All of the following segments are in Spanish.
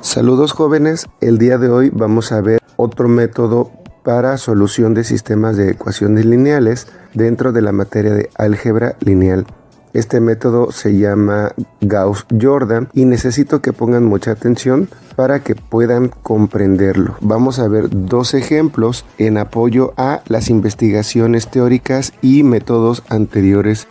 Saludos jóvenes, el día de hoy vamos a ver otro método para solución de sistemas de ecuaciones lineales dentro de la materia de álgebra lineal. Este método se llama Gauss-Jordan y necesito que pongan mucha atención para que puedan comprenderlo. Vamos a ver dos ejemplos en apoyo a las investigaciones teóricas y métodos anteriores.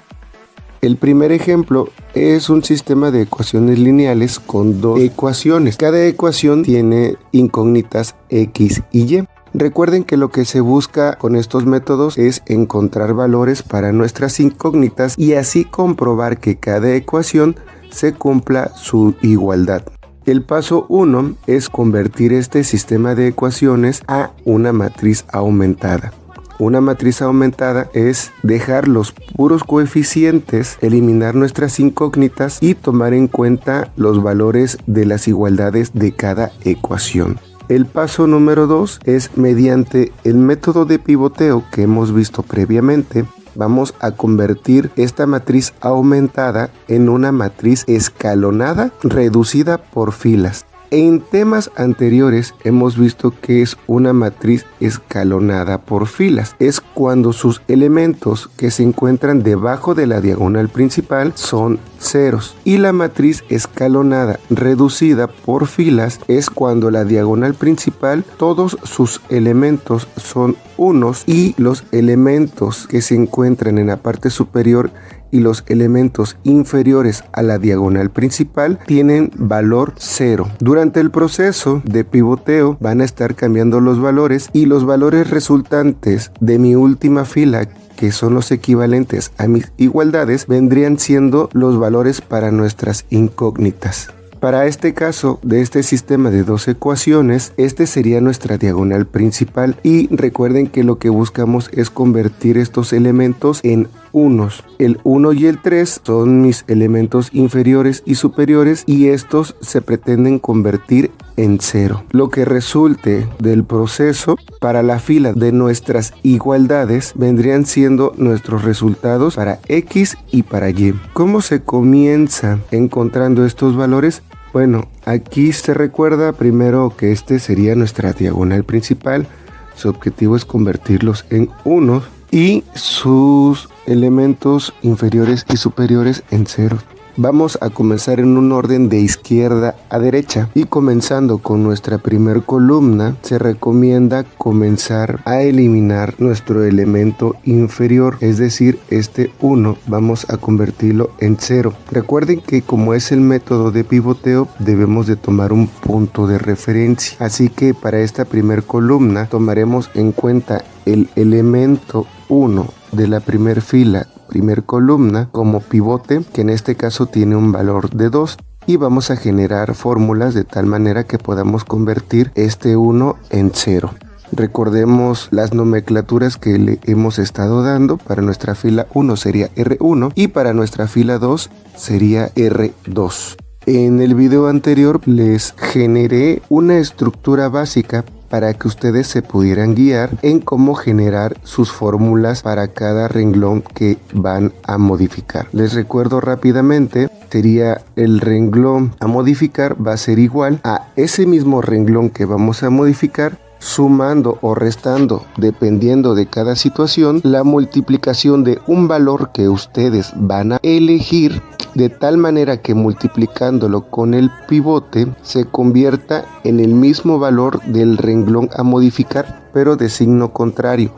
El primer ejemplo es un sistema de ecuaciones lineales con dos ecuaciones. Cada ecuación tiene incógnitas X y Y. Recuerden que lo que se busca con estos métodos es encontrar valores para nuestras incógnitas y así comprobar que cada ecuación se cumpla su igualdad. El paso 1 es convertir este sistema de ecuaciones a una matriz aumentada. Una matriz aumentada es dejar los puros coeficientes, eliminar nuestras incógnitas y tomar en cuenta los valores de las igualdades de cada ecuación. El paso número 2 es mediante el método de pivoteo que hemos visto previamente. Vamos a convertir esta matriz aumentada en una matriz escalonada reducida por filas. En temas anteriores hemos visto que es una matriz escalonada por filas. Es cuando sus elementos que se encuentran debajo de la diagonal principal son ceros. Y la matriz escalonada reducida por filas es cuando la diagonal principal, todos sus elementos son unos y los elementos que se encuentran en la parte superior y los elementos inferiores a la diagonal principal tienen valor 0. Durante el proceso de pivoteo van a estar cambiando los valores y los valores resultantes de mi última fila, que son los equivalentes a mis igualdades, vendrían siendo los valores para nuestras incógnitas. Para este caso de este sistema de dos ecuaciones, este sería nuestra diagonal principal y recuerden que lo que buscamos es convertir estos elementos en unos. El 1 y el 3 son mis elementos inferiores y superiores y estos se pretenden convertir en 0. Lo que resulte del proceso para la fila de nuestras igualdades vendrían siendo nuestros resultados para X y para Y. ¿Cómo se comienza encontrando estos valores? Bueno, aquí se recuerda primero que este sería nuestra diagonal principal. Su objetivo es convertirlos en unos y sus elementos inferiores y superiores en ceros. Vamos a comenzar en un orden de izquierda a derecha y comenzando con nuestra primer columna se recomienda comenzar a eliminar nuestro elemento inferior, es decir, este 1 vamos a convertirlo en 0. Recuerden que como es el método de pivoteo debemos de tomar un punto de referencia, así que para esta primer columna tomaremos en cuenta el elemento 1 de la primer fila, primer columna como pivote, que en este caso tiene un valor de 2 y vamos a generar fórmulas de tal manera que podamos convertir este 1 en 0. Recordemos las nomenclaturas que le hemos estado dando. Para nuestra fila 1 sería R1 y para nuestra fila 2 sería R2. En el video anterior les generé una estructura básica para que ustedes se pudieran guiar en cómo generar sus fórmulas para cada renglón que van a modificar. Les recuerdo rápidamente, sería el renglón a modificar va a ser igual a ese mismo renglón que vamos a modificar, sumando o restando, dependiendo de cada situación, la multiplicación de un valor que ustedes van a elegir, de tal manera que multiplicándolo con el pivote se convierta en el mismo valor del renglón a modificar, pero de signo contrario.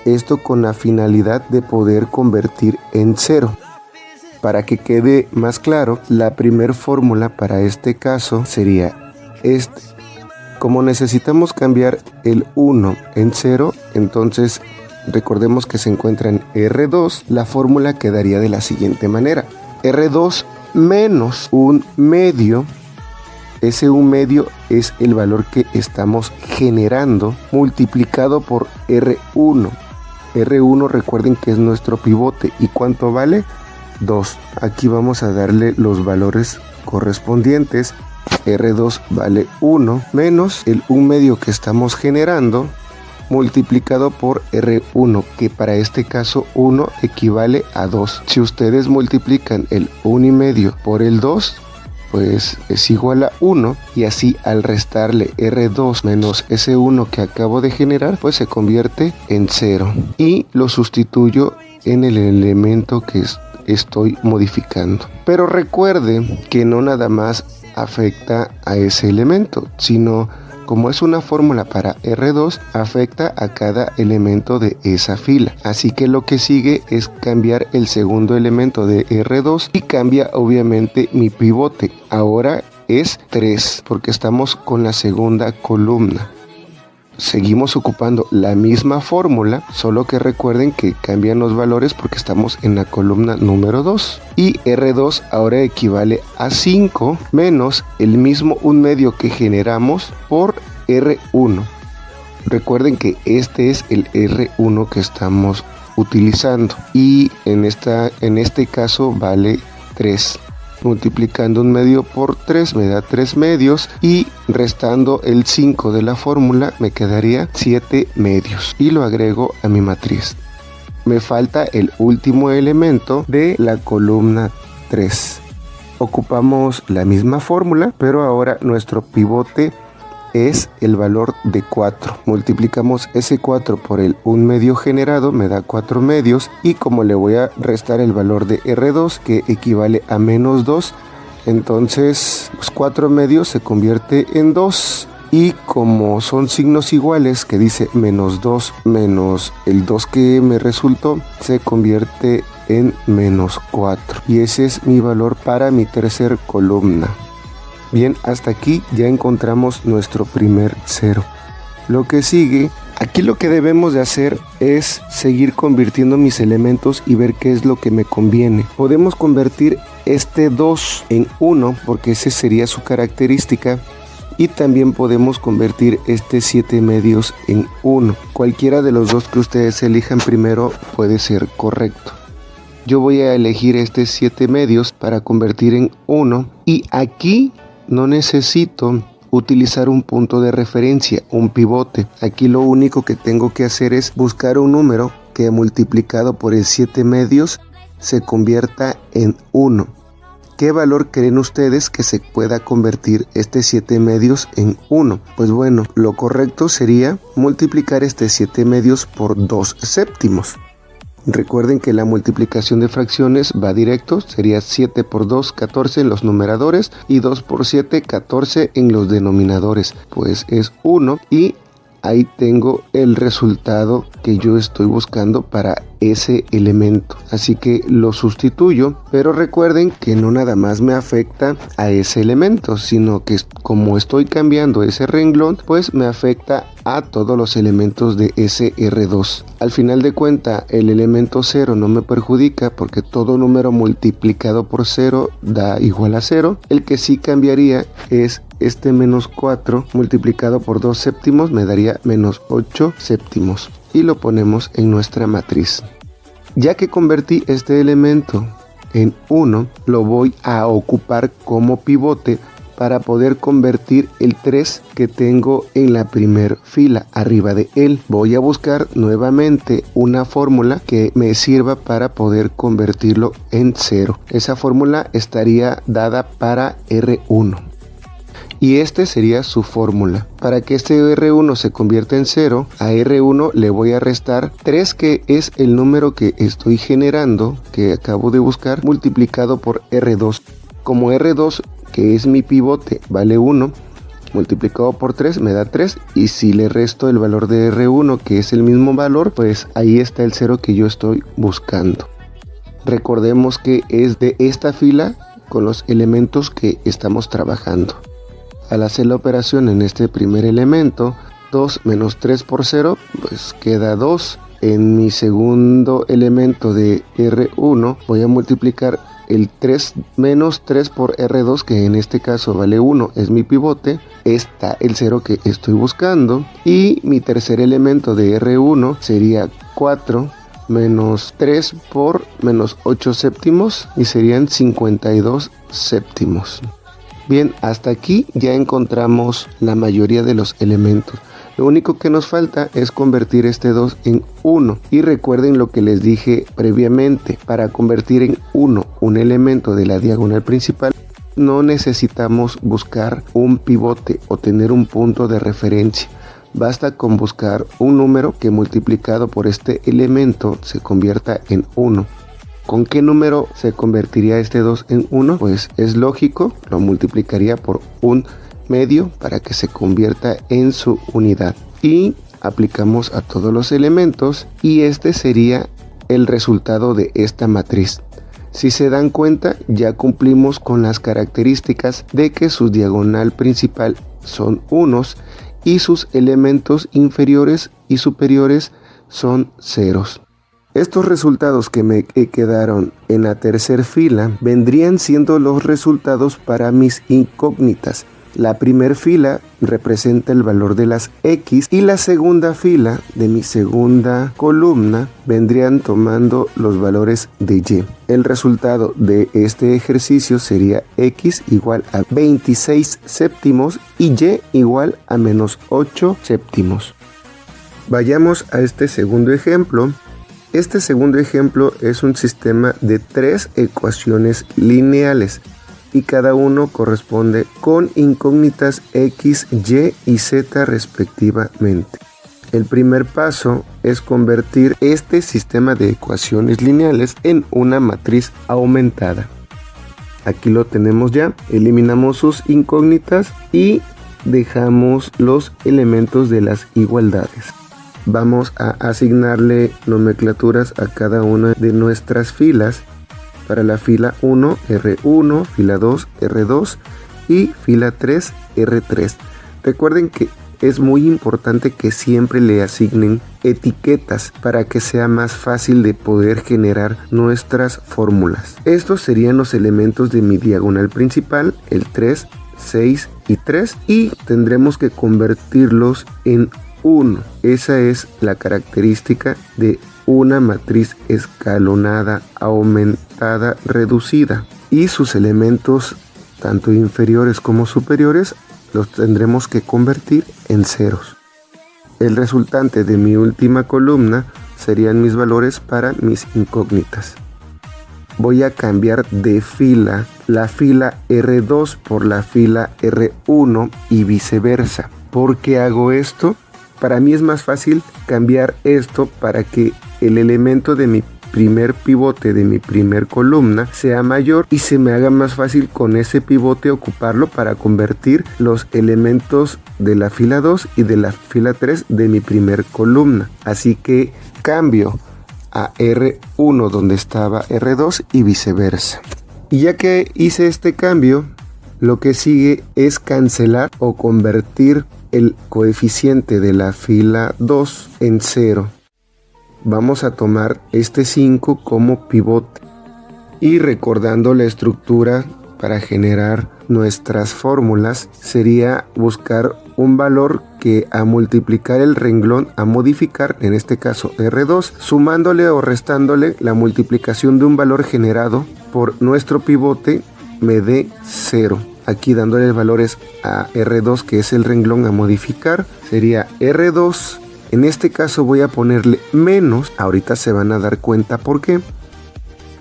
Esto con la finalidad de poder convertir en 0. Para que quede más claro, la primer fórmula para este caso sería este. Como necesitamos cambiar el 1 en 0, entonces recordemos que se encuentra en R2, la fórmula quedaría de la siguiente manera. R2 menos un medio, ese un medio es el valor que estamos generando multiplicado por R1. R1 recuerden que es nuestro pivote y ¿cuánto vale? 2. Aquí vamos a darle los valores correspondientes. R2 vale 1 menos el 1 medio que estamos generando multiplicado por R1, que para este caso 1 equivale a 2. Si ustedes multiplican el 1 y medio por el 2, pues es igual a 1, y así al restarle R2 menos ese 1 que acabo de generar, pues se convierte en 0 y lo sustituyo en el elemento que estoy modificando. Pero recuerde que no nada más afecta a ese elemento, sino como es una fórmula para R2, afecta a cada elemento de esa fila. Así que lo que sigue es cambiar el segundo elemento de R2 y cambia obviamente mi pivote. Ahora es 3 porque estamos con la segunda columna. Seguimos ocupando la misma fórmula, solo que recuerden que cambian los valores porque estamos en la columna número 2. Y R2 ahora equivale a 5 menos el mismo 1/2 que generamos por R1. Recuerden que este es el R1 que estamos utilizando y en este caso vale 3. Multiplicando 1/2 por 3 me da 3/2 y restando el 5 de la fórmula me quedaría 7/2 y lo agrego a mi matriz. Me falta el último elemento de la columna 3. Ocupamos la misma fórmula, pero ahora nuestro pivote es el valor de 4. Multiplicamos ese 4 por el 1/2 generado, me da 4/2 y como le voy a restar el valor de R2 que equivale a menos 2, entonces 4/2 se convierte en 2 y como son signos iguales que dice menos 2 menos el 2 que me resultó, se convierte en menos 4 y ese es mi valor para mi tercer columna. Bien, hasta aquí ya encontramos nuestro primer 0. Lo que sigue, aquí lo que debemos de hacer es seguir convirtiendo mis elementos y ver qué es lo que me conviene. Podemos convertir este 2 en 1 porque esa sería su característica. Y también podemos convertir este 7/2 en 1. Cualquiera de los dos que ustedes elijan primero puede ser correcto. Yo voy a elegir este 7/2 para convertir en 1 y aquí no necesito utilizar un punto de referencia, un pivote. Aquí lo único que tengo que hacer es buscar un número que multiplicado por el 7/2 se convierta en 1. ¿Qué valor creen ustedes que se pueda convertir este 7/2 en 1? Pues bueno, lo correcto sería multiplicar este 7/2 por 2 séptimos. Recuerden que la multiplicación de fracciones va directo, sería 7 por 2, 14 en los numeradores y 2 por 7, 14 en los denominadores. Pues es 1 y ahí tengo el resultado que yo estoy buscando para ese elemento. Así que lo sustituyo, pero recuerden que no nada más me afecta a ese elemento, sino que como estoy cambiando ese renglón, pues me afecta a todos los elementos de ese R2. Al final de cuenta, el elemento 0 no me perjudica porque todo número multiplicado por 0 da igual a 0. El que sí cambiaría es este menos 4 multiplicado por 2 séptimos me daría menos 8 séptimos y lo ponemos en nuestra matriz. Ya que convertí este elemento en 1, lo voy a ocupar como pivote para poder convertir el 3 que tengo en la primer fila arriba de él. Voy a buscar nuevamente una fórmula que me sirva para poder convertirlo en 0. Esa fórmula estaría dada para R1. Y este sería su fórmula. Para que este R1 se convierta en 0, a R1 le voy a restar 3, que es el número que estoy generando, que acabo de buscar, multiplicado por R2. Como R2, que es mi pivote, vale 1, multiplicado por 3 me da 3, y si le resto el valor de R1, que es el mismo valor, pues ahí está el 0 que yo estoy buscando. Recordemos que es de esta fila con los elementos que estamos trabajando. Al hacer la operación en este primer elemento, 2 menos 3 por 0, pues queda 2. En mi segundo elemento de R1 voy a multiplicar el 3 menos 3 por R2, que en este caso vale 1, es mi pivote. Está el 0 que estoy buscando. Y mi tercer elemento de R1 sería 4 menos 3 por menos 8 séptimos y serían 52 séptimos. Bien, hasta aquí ya encontramos la mayoría de los elementos. Lo único que nos falta es convertir este 2 en 1. Y recuerden lo que les dije previamente. Para convertir en 1 un elemento de la diagonal principal, no necesitamos buscar un pivote o tener un punto de referencia. Basta con buscar un número que multiplicado por este elemento se convierta en 1. ¿Con qué número se convertiría este 2 en 1? Pues es lógico, lo multiplicaría por un medio para que se convierta en su unidad. Y aplicamos a todos los elementos y este sería el resultado de esta matriz. Si se dan cuenta, ya cumplimos con las características de que su diagonal principal son unos y sus elementos inferiores y superiores son ceros. Estos resultados que me quedaron en la tercera fila vendrían siendo los resultados para mis incógnitas. La primera fila representa el valor de las X y la segunda fila de mi segunda columna vendrían tomando los valores de Y. El resultado de este ejercicio sería X igual a 26 séptimos y Y igual a menos 8 séptimos. Vayamos a este segundo ejemplo. Este segundo ejemplo es un sistema de 3 ecuaciones lineales y cada uno corresponde con incógnitas X, Y y Z respectivamente. El primer paso es convertir este sistema de ecuaciones lineales en una matriz aumentada. Aquí lo tenemos ya, eliminamos sus incógnitas y dejamos los elementos de las igualdades. Vamos a asignarle nomenclaturas a cada una de nuestras filas. Para la fila 1, R1, fila 2, R2 y fila 3, R3. Recuerden que es muy importante que siempre le asignen etiquetas para que sea más fácil de poder generar nuestras fórmulas. Estos serían los elementos de mi diagonal principal, el 3, 6 y 3, y tendremos que convertirlos en 1. Esa es la característica de una matriz escalonada, aumentada, reducida, y sus elementos tanto inferiores como superiores los tendremos que convertir en ceros. El resultante de mi última columna serían mis valores para mis incógnitas. Voy a cambiar de fila la fila R2 por la fila R1 y viceversa. ¿Por qué hago esto? Para mí es más fácil cambiar esto para que el elemento de mi primer pivote de mi primer columna sea mayor y se me haga más fácil con ese pivote ocuparlo para convertir los elementos de la fila 2 y de la fila 3 de mi primer columna. Así que cambio a R1 donde estaba R2 y viceversa. Y ya que hice este cambio, lo que sigue es cancelar o convertir el coeficiente de la fila 2 en 0. Vamos a tomar este 5 como pivote y recordando la estructura para generar nuestras fórmulas sería buscar un valor que a multiplicar el renglón a modificar, en este caso R2, sumándole o restándole la multiplicación de un valor generado por nuestro pivote me dé 0. Aquí dándole valores a R2 que es el renglón a modificar sería R2. En este caso voy a ponerle menos, ahorita se van a dar cuenta por qué.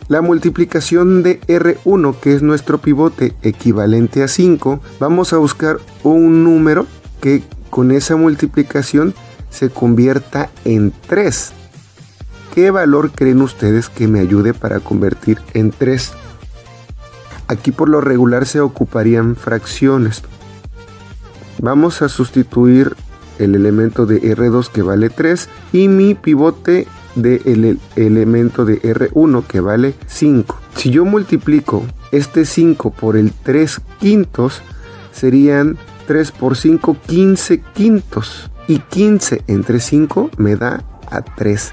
La multiplicación de R1 que es nuestro pivote equivalente a 5, vamos a buscar un número que con esa multiplicación se convierta en 3. ¿Qué valor creen ustedes que me ayude para convertir en 3? Aquí por lo regular se ocuparían fracciones. Vamos a sustituir el elemento de R2 que vale 3 y mi pivote del elemento de R1 que vale 5. Si yo multiplico este 5 por el 3 quintos, serían 3 por 5, 15 quintos. Y 15 entre 5 me da a 3.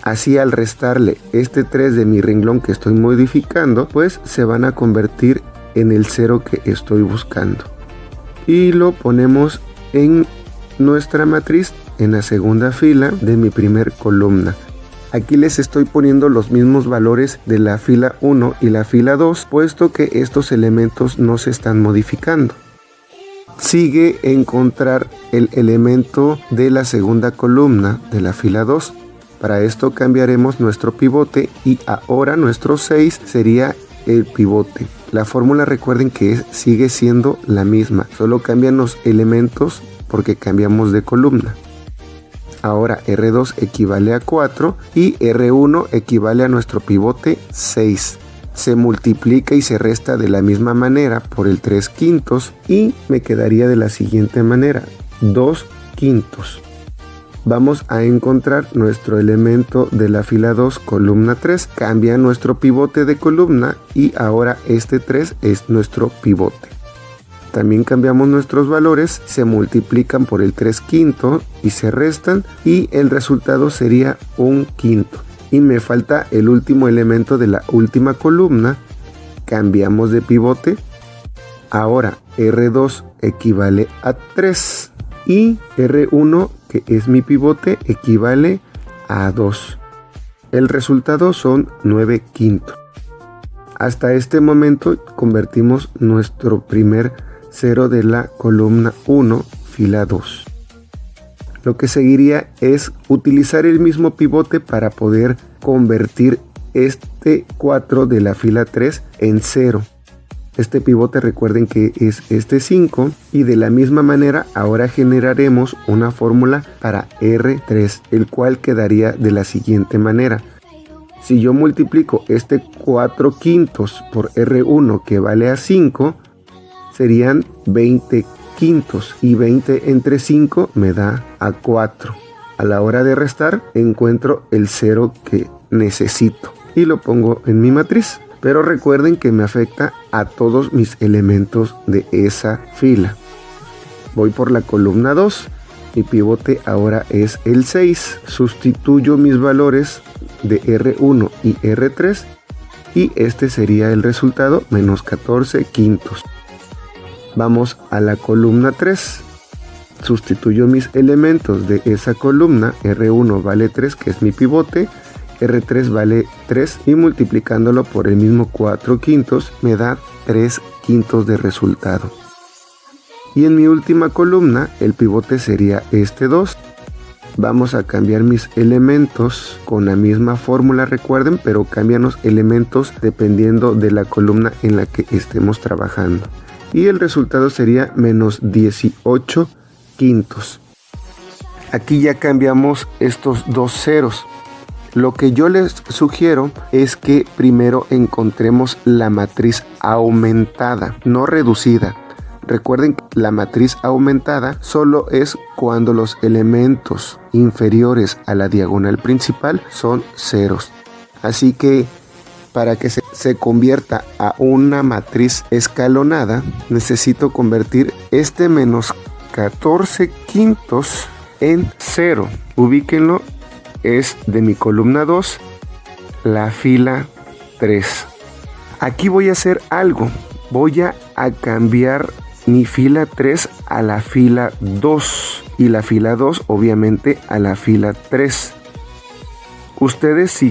Así al restarle este 3 de mi renglón que estoy modificando, pues se van a convertir en el 0 que estoy buscando. Y lo ponemos en nuestra matriz en la segunda fila de mi primer columna. Aquí les estoy poniendo los mismos valores de la fila 1 y la fila 2, puesto que estos elementos no se están modificando. Sigue encontrar el elemento de la segunda columna de la fila 2. Para esto cambiaremos nuestro pivote y ahora nuestro 6 sería el pivote. La fórmula recuerden que sigue siendo la misma, solo cambian los elementos porque cambiamos de columna. Ahora R2 equivale a 4 y R1 equivale a nuestro pivote 6. Se multiplica y se resta de la misma manera por el 3/5 y me quedaría de la siguiente manera, 2/5. Vamos a encontrar nuestro elemento de la fila 2, columna 3. Cambia nuestro pivote de columna y ahora este 3 es nuestro pivote. También cambiamos nuestros valores, se multiplican por el 3/5 y se restan y el resultado sería 1/5. Y me falta el último elemento de la última columna. Cambiamos de pivote. Ahora R2 equivale a 3 y R1, que es mi pivote, equivale a 2. El resultado son 9/5. Hasta este momento convertimos nuestro primer 0 de la columna 1, fila 2. Lo que seguiría es utilizar el mismo pivote para poder convertir este 4 de la fila 3 en 0. Este pivote recuerden que es este 5 y de la misma manera ahora generaremos una fórmula para R3, el cual quedaría de la siguiente manera. Si yo multiplico este 4/5 por R1 que vale a 5, serían 20/5 y 20 entre 5 me da a 4. A la hora de restar encuentro el 0 que necesito y lo pongo en mi matriz. Pero recuerden que me afecta a todos mis elementos de esa fila. Voy por la columna 2. Mi pivote ahora es el 6. Sustituyo mis valores de R1 y R3. Y este sería el resultado, menos 14/5. Vamos a la columna 3. Sustituyo mis elementos de esa columna. R1 vale 3, que es mi pivote. R3 vale 3 y multiplicándolo por el mismo 4/5 me da 3/5 de resultado. Y en mi última columna el pivote sería este 2. Vamos a cambiar mis elementos con la misma fórmula, recuerden, pero cambian los elementos dependiendo de la columna en la que estemos trabajando. Y el resultado sería menos 18/5. Aquí ya cambiamos estos dos ceros. Lo que yo les sugiero es que primero encontremos la matriz aumentada, no reducida. Recuerden que la matriz aumentada solo es cuando los elementos inferiores a la diagonal principal son ceros. Así que para que se convierta a una matriz escalonada, necesito convertir este menos 14/5 en 0. Ubíquenlo. Es de mi columna 2, la fila 3. Aquí voy a hacer algo. Voy a cambiar mi fila 3 a la fila 2 y la fila 2 obviamente a la fila 3. Ustedes si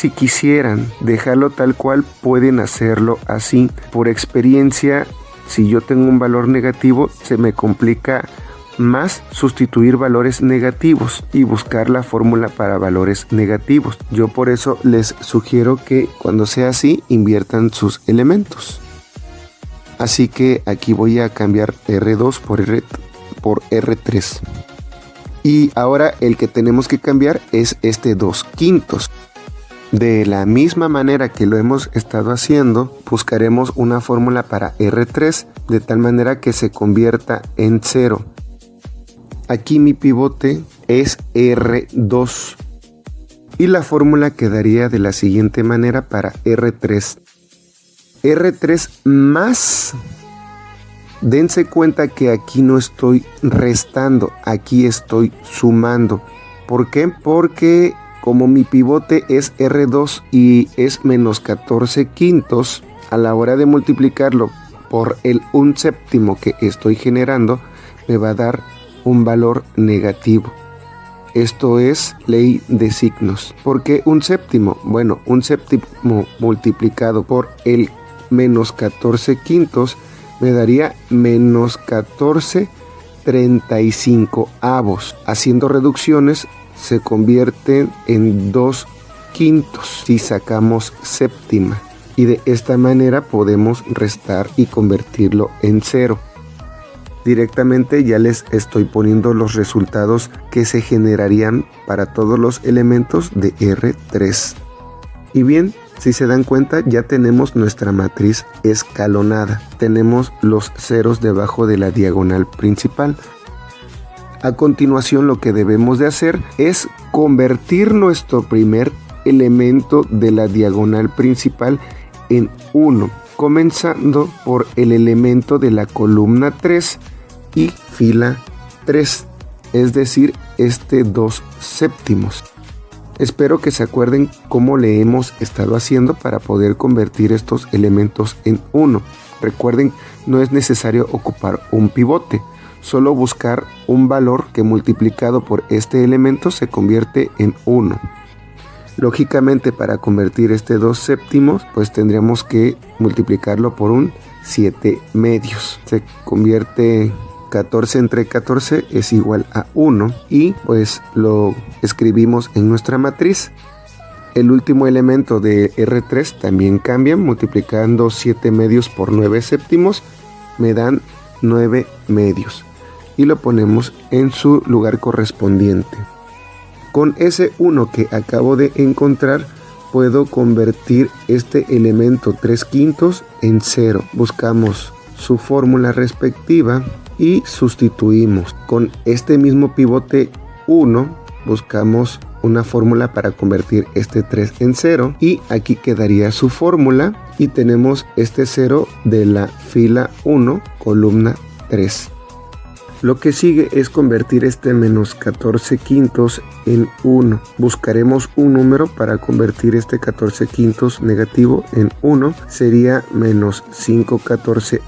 quisieran dejarlo tal cual, pueden hacerlo así. Por experiencia, si yo tengo un valor negativo, se me complica más sustituir valores negativos y buscar la fórmula para valores negativos. Yo por eso les sugiero que cuando sea así inviertan sus elementos. Así que aquí voy a cambiar R2 por R3. Y ahora el que tenemos que cambiar es este 2/5. De la misma manera que lo hemos estado haciendo, buscaremos una fórmula para R3 de tal manera que se convierta en 0. Aquí mi pivote es R2 y la fórmula quedaría de la siguiente manera para R3. R3 más, dense cuenta que aquí no estoy restando, aquí estoy sumando. ¿Por qué? Porque como mi pivote es R2 y es menos 14/5, a la hora de multiplicarlo por el 1/7 que estoy generando, me va a dar un valor negativo. Esto es ley de signos. ¿Por qué 1/7? Bueno, 1/7 multiplicado por el menos 14/5 me daría menos 14/35. Haciendo reducciones se convierten en 2/5 si sacamos séptima. y de esta manera podemos restar y convertirlo en 0. Directamente ya les estoy poniendo los resultados que se generarían para todos los elementos de R3. Y bien, si se dan cuenta, ya tenemos nuestra matriz escalonada. Tenemos los ceros debajo de la diagonal principal. A continuación, lo que debemos de hacer es convertir nuestro primer elemento de la diagonal principal en 1, comenzando por el elemento de la columna 3 y fila 3, es decir, este 2 séptimos. Espero que se acuerden cómo le hemos estado haciendo para poder convertir estos elementos en 1. Recuerden, no es necesario ocupar un pivote, solo buscar un valor que multiplicado por este elemento se convierte en 1. Lógicamente, para convertir este 2 séptimos, pues tendríamos que multiplicarlo por un 7 medios. Se convierte 14 entre 14 es igual a 1 y pues lo escribimos en nuestra matriz. El último elemento de R3 también cambia, multiplicando 7 medios por 9 séptimos me dan 9 medios y lo ponemos en su lugar correspondiente. Con ese 1 que acabo de encontrar puedo convertir este elemento 3/5 en 0. Buscamos su fórmula respectiva y sustituimos. Con este mismo pivote 1 buscamos una fórmula para convertir este 3 en 0 y aquí quedaría su fórmula y tenemos este 0 de la fila 1 columna 3. Lo que sigue es convertir este menos 14/5 en 1. Buscaremos un número para convertir este 14/5 negativo en 1. Sería menos 5/14.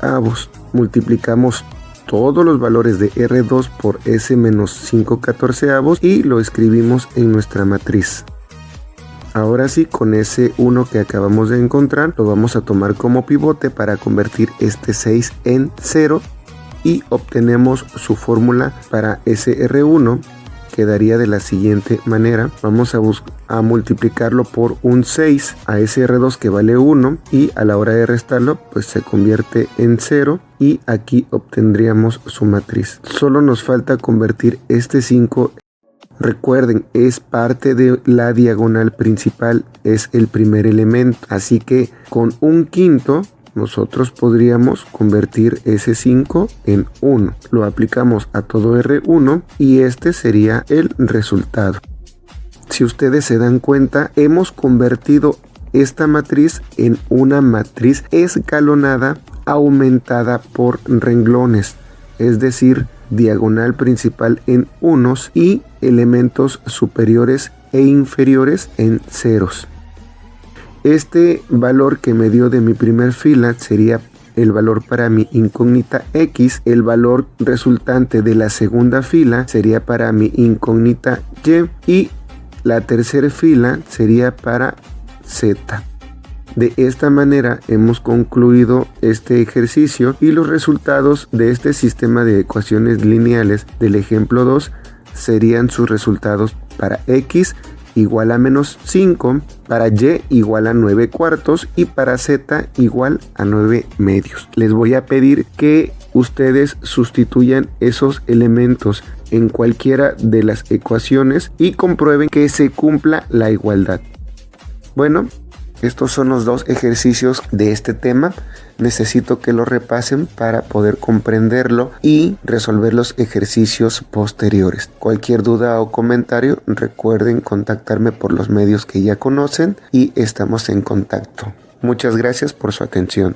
Multiplicamos todos los valores de R2 por ese menos 5/14 y lo escribimos en nuestra matriz. Ahora sí, con ese 1 que acabamos de encontrar, lo vamos a tomar como pivote para convertir este 6 en 0 y obtenemos su fórmula para ese R1. Quedaría de la siguiente manera. Vamos a multiplicarlo por un 6 a ese R2 que vale 1 y a la hora de restarlo pues se convierte en 0 y aquí obtendríamos su matriz. Solo nos falta convertir este 5. Recuerden, es parte de la diagonal principal, es el primer elemento, así que con un quinto nosotros podríamos convertir ese 5 en 1. Lo aplicamos a todo R1 y este sería el resultado. Si ustedes se dan cuenta, hemos convertido esta matriz en una matriz escalonada aumentada por renglones, es decir, diagonal principal en unos y elementos superiores e inferiores en ceros. Este valor que me dio de mi primer fila sería el valor para mi incógnita X. El valor resultante de la segunda fila sería para mi incógnita Y. Y la tercera fila sería para Z. De esta manera hemos concluido este ejercicio y los resultados de este sistema de ecuaciones lineales del ejemplo 2 serían sus resultados para X igual a menos 5, para Y igual a 9 cuartos y para Z igual a 9 medios. Les voy a pedir que ustedes sustituyan esos elementos en cualquiera de las ecuaciones y comprueben que se cumpla la igualdad. Bueno, estos son los dos ejercicios de este tema. Necesito que lo repasen para poder comprenderlo y resolver los ejercicios posteriores. Cualquier duda o comentario, recuerden contactarme por los medios que ya conocen y estamos en contacto. Muchas gracias por su atención.